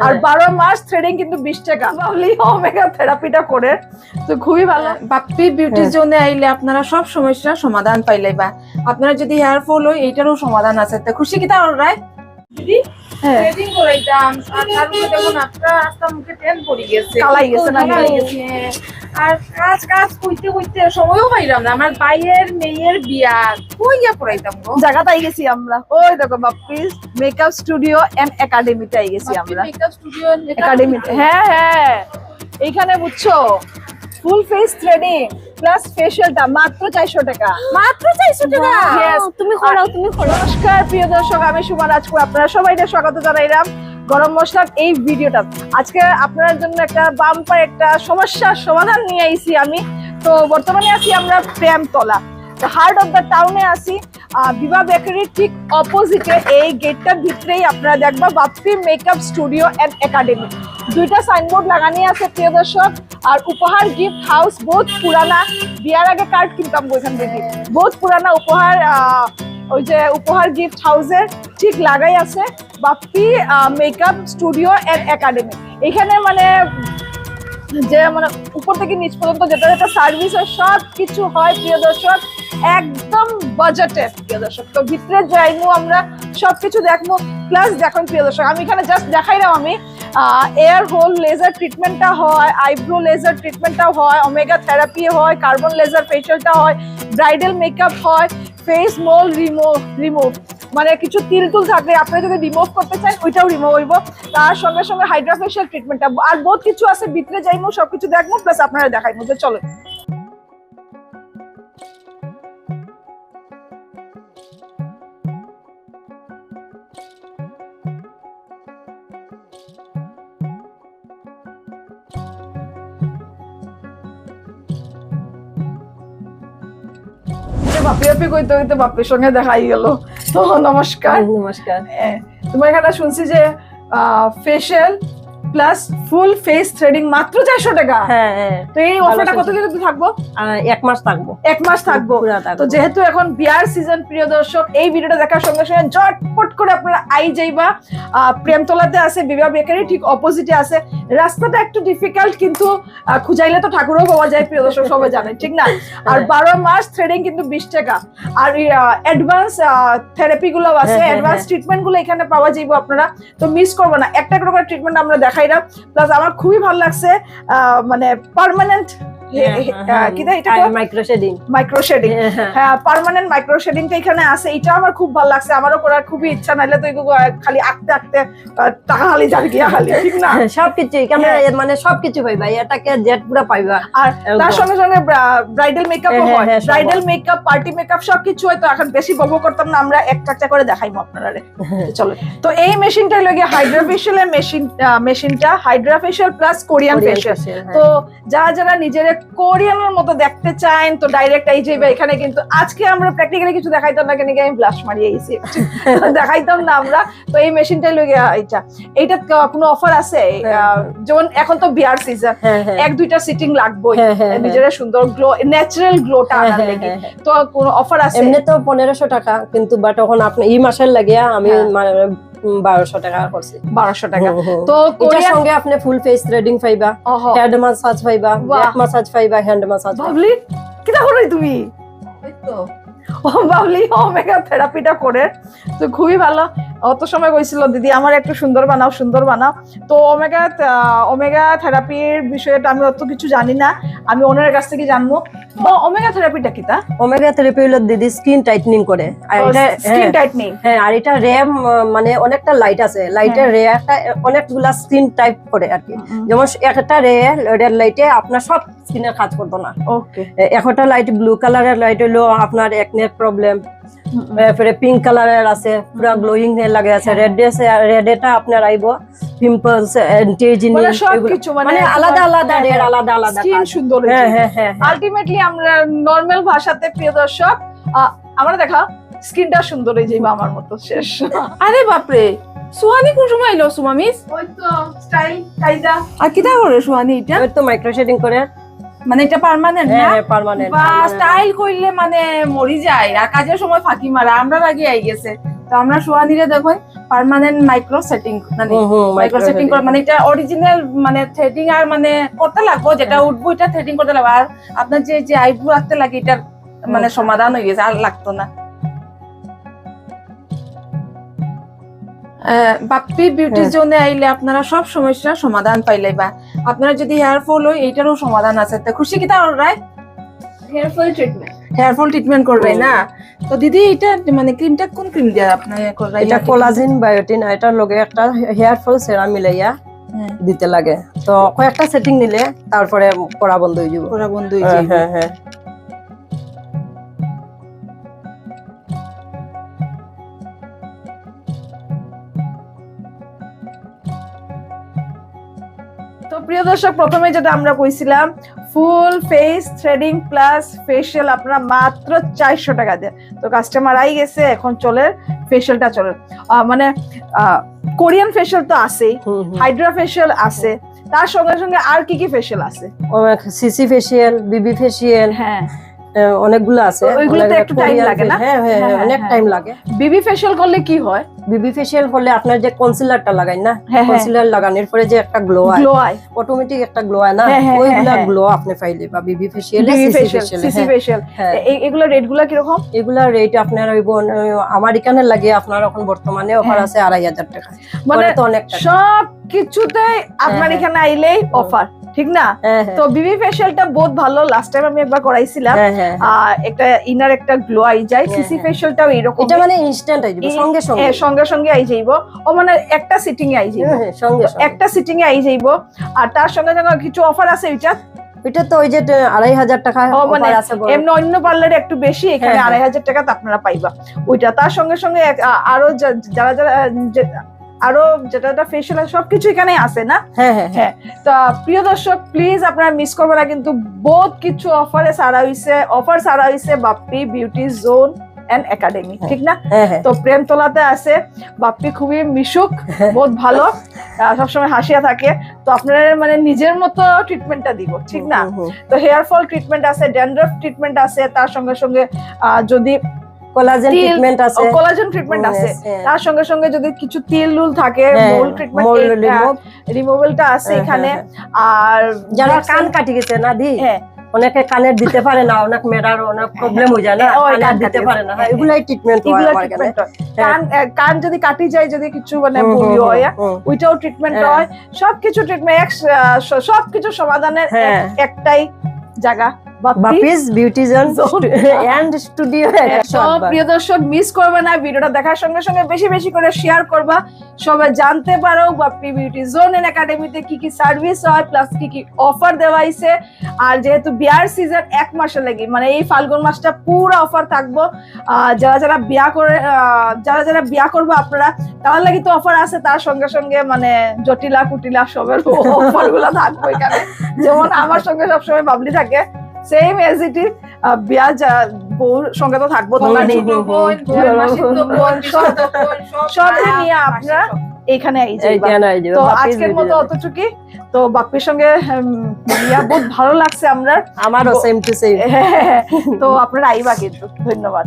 আর 12 মাস threading কিন্তু 20 টাকা। Babli omega থেরাপিটা করে তো খুবই ভালো। বাপ্পি বিউটি জোনে আইলে আপনারা সব সমস্যার সমাধান পাইলেবা। আপনারা যদি হেয়ার ফল হয় এইটারও সমাধান আছে। তো খুশি কিতা অলরাইট দিদি থ্রেডিং করাইতাম আর তারপরে দেখুন আপনারা আস্তা মুখে টেন পড়ে গেছে, কালাই গেছে না আর কাজ কাজ কইতে কইতে সময়ও পাইলাম না। আমার ভাইয়ের মেয়ের বিয়া কইয়া পড়াইতাম গো। জায়গাতে গেছি আমরা, ওই দেখো বাপ্পি মেকআপ স্টুডিও এন্ড একাডেমিতে গেছি আমরা। মেকআপ স্টুডিও একাডেমি, হ্যাঁ হ্যাঁ এইখানে বুঝছো ফুল ফেস থ্রেডিং প্লাস ফেশিয়ালটা মাত্র 400 টাকা। মাত্র 400 টাকা। Yes, তুমি করাও। নমস্কার প্রিয় দর্শক, আমি সুমা রাজপুর, আপনারা সবাইকে স্বাগত জানাইলাম গরম মশলার এই ভিডিওটা। আজকে আপনাদের জন্য একটা বাম্পার একটা সমস্যার সমাধান নিয়ে আইছি আমি। তো বর্তমানে আছি আমরা প্রেমতলা, হার্ট অফ দ্য টাউনে আছি, বিভা বেকারির ঠিক অপোজিটে। এই গেটটার ভিতরেই আপনারা দেখবা Bappi makeup studio and academy, দুইটা সাইনবোর্ড লাগানি আছে প্রিয় দর্শক। আর উপহার গিফট হাউস, বহুত পুরানা, বিয়ার আগে কার্ড কিনতাম ওইখান থেকে, বহুত পুরানা উপহার, ওই যে উপহার গিফট হাউসের ঠিক লাগাই আছে Bappi makeup studio and academy. এখানে মানে যে মানে উপর থেকে নিচ পর্যন্ত যেটা যেটা সার্ভিস হয় সব কিছু হয় প্রিয় দর্শক, একদম বাজেটে প্রিয় দর্শক। তো ভিতরে যাইমু আমরা, সবকিছু দেখবো। প্লাস দেখুন প্রিয় দর্শক, আমি এখানে জাস্ট দেখাইলাম আমি এয়ার হোল লেজার ট্রিটমেন্টটা হয়, আইব্রো লেজার ট্রিটমেন্টটা হয়, ওমেগা থেরাপি হয়, কার্বন লেজার ফেশিয়ালটা হয়, ব্রাইডাল মেকআপ হয়, ফেস মোল রিমুভ মানে কিছু তিল তুল থাকলে আপনি যদি রিমুভ করতে চান ওইটাও রিমুভ হইব। তার সঙ্গে সঙ্গে হাইড্রা ফেশিয়াল ট্রিটমেন্টটা আর বহুত কিছু আছে। ভিতরে যাইমু, সবকিছু দেখবো, প্লাস আপনারা দেখাইমু। তো চলো বাপি বাপি কইতে কইতে বাপির সঙ্গে দেখাই গেল। তো নমস্কার। নমস্কার। তোমার এখানে শুনছি যে facial plus full face threading মাত্র 400 টাকা। হ্যাঁ, তো এই অফারটা কতদিন থাকবো? 1 মাস থাকবো। 1 মাস থাকবো। তো যেহেতু এখন বিয়ার সিজন প্রিয় দর্শক, এই ভিডিওটা দেখার সঙ্গে সঙ্গে ঝটপট করে আপনারা আই যাইবা। প্রেমতলাতে আছে বিভা বেকারি, ঠিক অপোজিটে আছে। রাস্তাটা একটু ডিফিকাল্ট, কিন্তু খুঁজাইলে তো ঠাকুরও পাওয়া যায় প্রিয় দর্শক, সবাই জানেন ঠিক না। আর 12 মাস থ্রেডিং কিন্তু 20 টাকা। আর অ্যাডভান্স থেরাপি গুলো আছে, অ্যাডভান্স ট্রিটমেন্ট গুলো এখানে পাওয়া যাইবো আপনারা। তো মিস করবো না, একটা করে ট্রিটমেন্ট আমরা দেখাইলাম। প্লাস আমার খুবই ভালো লাগছে মানে পার্মানেন্ট মাইক্রোশেডিং, হ্যাঁ পার্মানেন্ট মাইক্রোশেডিংটা এখানে আছে। এটা আমার খুব ভালো লাগছে, আমারও করার খুবই ইচ্ছা। নাইলে তো খালি আঁকতে আঁকতে টাকা খালি যাবে গিয়া খালি, ঠিক না? সবকিছু মানে সবকিছু পাইবা, এটাকে জেট পুরো পাইবা। আর তার সঙ্গে সঙ্গে ব্রাইডাল মেকআপ হয়, ব্রাইডাল মেকআপ, পার্টি মেকআপ সবকিছু হয়। তো এখন বেশি বকবক করতাম না, আমরা একটা করে দেখাইবো আপনারা। চলো, তো এই মেশিনটা লাগে হাইড্রা ফেশিয়ালের মেশিনটা, Hydra facial plus Korean facial. তো যারা নিজের কোরিয়ানের মতো দেখতে চান তো ডাইরেক্ট এই যাইবে এখানে। কিন্তু আজকে আমরা প্র্যাকটিক্যালি কিছু দেখাইতাম না, কেন আমি ব্লাশ মারিয়ে আইছি, দেখাইতাম না আমরা। তো এই মেশিনটাই লগে এইটা কোনো অফার আছে? যেমন এখন তো বিয়ার সিজন, 1-2টা সিটিং লাগবে নিজের সুন্দর গ্লো, ন্যাচারাল গ্লোটা আনার লাগি। তো কোনো অফার আছে? এমনি তো 1500 টাকা, কিন্তু বাট এখন আপনি এই মাসের লাগিয়া আমি 1200 টাকা করছি। 1200 টাকা। তো এটার সঙ্গে আপনি ফুল ফেস থ্রেডিং পাইবা, হেড মাসাজ পাইবা, ব্যাক মাসাজ পাইবা, হ্যান্ড মাসাজ। বাবলি কিটা করই তুমি? এই তো ও বাবলি ওমেগা থেরাপিটা করে তো খুবই ভালো। অত সময় কইছিল দিদি আমার একটু সুন্দর বানাও। তো ওমেগা থেরাপির বিষয়টা আমি অত কিছু জানি না, আমি ওনার কাছ থেকে জানবো। ওমেগা থেরাপিটা কি? তা ওমেগা থেরাপি হলো দিদি স্কিন টাইটনিং করে। আর এটা স্কিন টাইটনিং, হ্যাঁ। আর এটা র্যাম মানে অনেকটা লাইট আছে, লাইটের রে একটা অনেকগুলা স্কিন টাইপ করে আর কি। যেমন একটা রেড লাইটে আপনার সব স্কিনের কাজ করতো না। ওকে, একটা লাইট ব্লু কালারের লাইট হলো আপনার একনের প্রবলেম, তারপরে পিঙ্ক কালারের আছে পুরো গ্লোয়িং লাগে আছে, রেড এটা আপনার আইবো পিম্পলস, অ্যান্টি এজিং, সবকিছু মানে আলাদা রেড আলাদা স্কিন সুন্দর। হ্যাঁ। আলটিমেটলি আমরা নরমাল ভাষাতে প্রিয় দর্শক আমরা দেখা স্কিনটা সুন্দর হয়ে যাইবা আমার মতো শেষ। আরে বাপরে, সুহানি কোন সময় এলো? সুমামিস ওই তো স্টাইল কায়দা। আর কিটা করে সুহানি? এটা ওই তো মাইক্রোশেডিং করে, মানে এটা পার্মানেন্ট না? হ্যাঁ পার্মানেন্ট। বা স্টাইল কইলে মানে মরি যায়, আর কাজের সময় ফাঁকি মারা আমরা আগে আই গেছে। তো আমরা সুহানিরে দেখুন পার্মানেন্ট মাইক্রো সেটিং মানে মাইক্রো micro সেটিং setting। মানে এটা অরিজিনাল মানে থ্রেডিং আর মানে করতে লাগবো যেটা উঠবো এটা থ্রেডিং করতে লাগবে আর আপনার যে আইব্রো আঁকতে লাগে এটার মানে সমাধান হয়ে গেছে আর লাগতো না। বাপ্পি বিউটি জোনে আইলে আপনারা সব সমস্যার সমাধান পাইলেবা। আপনারা যদি হেয়ার ফল হয় এইটারও সমাধান আছে। তো খুশি কিতা ওরাই হেয়ার ফল ট্রিটমেন্ট করবে না। তো দিদি এটা মানে ক্রিমটা কোন ক্রিম দিয়ে আপনি করবেন? এটা কোলাজেন বায়োটিন এটার লগে একটা হেয়ার ফল সেরাম মিলাইয়া দিতে লাগে। তো কয়েকটা সেটিং নিলে তারপরে পড়া বন্ধ হয়ে যাবে। পুরা বন্ধ হয়ে যাবে। হ্যাঁ হ্যাঁ তো প্রিয় দর্শক, প্রথমে যেটা আমরা কইছিলাম full face threading plus facial আপনারা মাত্র 400 টাকা দিয়ে। তো কাস্টমার আই গেছে, এখন চলে ফেশিয়ালটা চলে মানে কোরিয়ান ফেশিয়াল তো আছেই, হাইড্রা ফেশিয়াল আছে, তার সঙ্গে সঙ্গে আর কি কি ফেশিয়াল আছে? সিসি ফেশিয়াল, বিবি ফেশিয়াল, হ্যাঁ অনেকগুলো আছে। ওইগুলোতে একটু টাইম লাগে না? হ্যাঁ হ্যাঁ অনেক টাইম লাগে। বিবি ফেশিয়াল করলে কি হয়? বিবি ফেশিয়াল হলে আপনার যে কনসিলারটা লাগাই না, হ্যাঁ, কনসিলার লাগানোর পরে যে একটা গ্লো হয়, গ্লো আই অটোমেটিক একটা গ্লো হয় না, হ্যাঁ, হ্যাঁ, ওইগুলা হ্যাঁ, গ্লো আপনি পাইলে বা বিবি ফেশিয়াল, বিবি CC facial, facial. CC facial হ্যাঁ এগুলা রেট গুলা কিরকম? এগুলা রেট আপনার হইব আমার এখানে লাগে আপনার এখন বর্তমানে অফার আছে 2500 টাকা। মানে তো অনেক টাকা। সব কিছুতে আপনার হ্যাঁ, এখানে আইলেই অফার, ঠিক না? হ্যাঁ হ্যাঁ তো বিবি ফেশিয়ালটা বহুত ভালো, লাস্ট টাইম আমি একবার করাইছিলাম, হ্যাঁ হ্যাঁ আর একটা ইনার একটা গ্লো আই যায়। হ্যাঁ, সিসি হ্যাঁ। ফেশিয়ালটাও এরকম, এটা মানে ইনস্ট্যান্ট আই যাবে সঙ্গে সঙ্গে। সঙ্গে সঙ্গে আই যাইব, ও মানে একটা সিটিং এ আই যাইব, হ্যাঁ, হ্যাঁ, সঙ্গে সঙ্গে। একটা সিটিং এ আই যাইব। আর তার সঙ্গে সঙ্গে কিছু অফার আছে এটা, এটা তো ওই যে 2500 টাকা ও মানে অফার আছে বড়। এমনি অন্য পার্লারে একটু বেশি, এখানে হ্যাঁ, হ্যাঁ। 2500 টাকা আপনারা পাইবা ওইটা। তার সঙ্গে সঙ্গে আরো যারা যারা আরো যেটা ফেশিয়াল সবকিছু এখানে আছে না? হ্যাঁ হ্যাঁ হ্যাঁ। তো প্রিয় দর্শক প্লিজ আপনারা মিস করবেন না, কিন্তু বহুত কিছু অফার ছাড়া হইছে Bappi beauty zone and academy, ঠিক না? হ্যাঁ হ্যাঁ তো প্রেমতলাতে আছে বাপ্পি, খুবই মিশুক, বহুত ভালো, সবসময় হাসিয়া থাকে। তো আপনারা মানে নিজের মতো ট্রিটমেন্টটা দিব, ঠিক না? তো হেয়ার ফল ট্রিটমেন্ট আছে, ড্যান্ড্রফ ট্রিটমেন্ট আছে, তার সঙ্গে সঙ্গে যদি কোলাজেন ট্রিটমেন্ট আছে, কোলাজেন ট্রিটমেন্ট আছে, তার সঙ্গে সঙ্গে যদি কিছু তিল লুল থাকে মোল ট্রিটমেন্ট, রিমুভালটা আছে এখানে। আর যারা কান কাটি গেছে না দি, হ্যাঁ অনেকে কানের দিতে পারে না, অনেক মেয়েরার অনেক প্রবলেম হয়ে যায় না, কানের দিতে পারে না, এগুলাই ট্রিটমেন্ট হয় আমার এখানে। কান যদি কাটি যায়, যদি কিছু মানে বমি হয়, ওইটাও ট্রিটমেন্ট হয়। সবকিছু ট্রিটমেন্ট, সবকিছু সমাধানের একটাই জায়গা, Bappi's beauty zone and studio. প্রিয় দর্শক মিস করবে না, ভিডিওটা দেখার সঙ্গে সঙ্গে বেশি বেশি করে শেয়ার করবা, সবাই জানতে পারো বাপ্পি বিউটি জোন এন্ড একাডেমিতে কি কি সার্ভিস হয়, প্লাস কি কি অফার দেওয়া হয়েছে। আর যেহেতু বিয়ার সিজন 1 মাসে লাগি, মানে এই ফাল্গুন মাসটা পুরো অফার থাকবো। যারা যারা বিয়া করবো আপনারা, তার লাগি তো অফার আছে, তার সঙ্গে সঙ্গে মানে জটিলা কুটিলা সবের অফার গুলো থাকবো এখানে। যেমন আমার সঙ্গে সবসময় বাবলি থাকে, সেম এজ ইট ইজ বিয়া বউর সঙ্গে তো থাকবো, সব নিয়ে আপনারা এখানে তো আজকের মতো অতটুকুই। তো বাপ্পির সঙ্গে বহুত ভালো লাগছে আমারও, সেম টু সেম। তো আপনারা আইবা কিন্তু। ধন্যবাদ।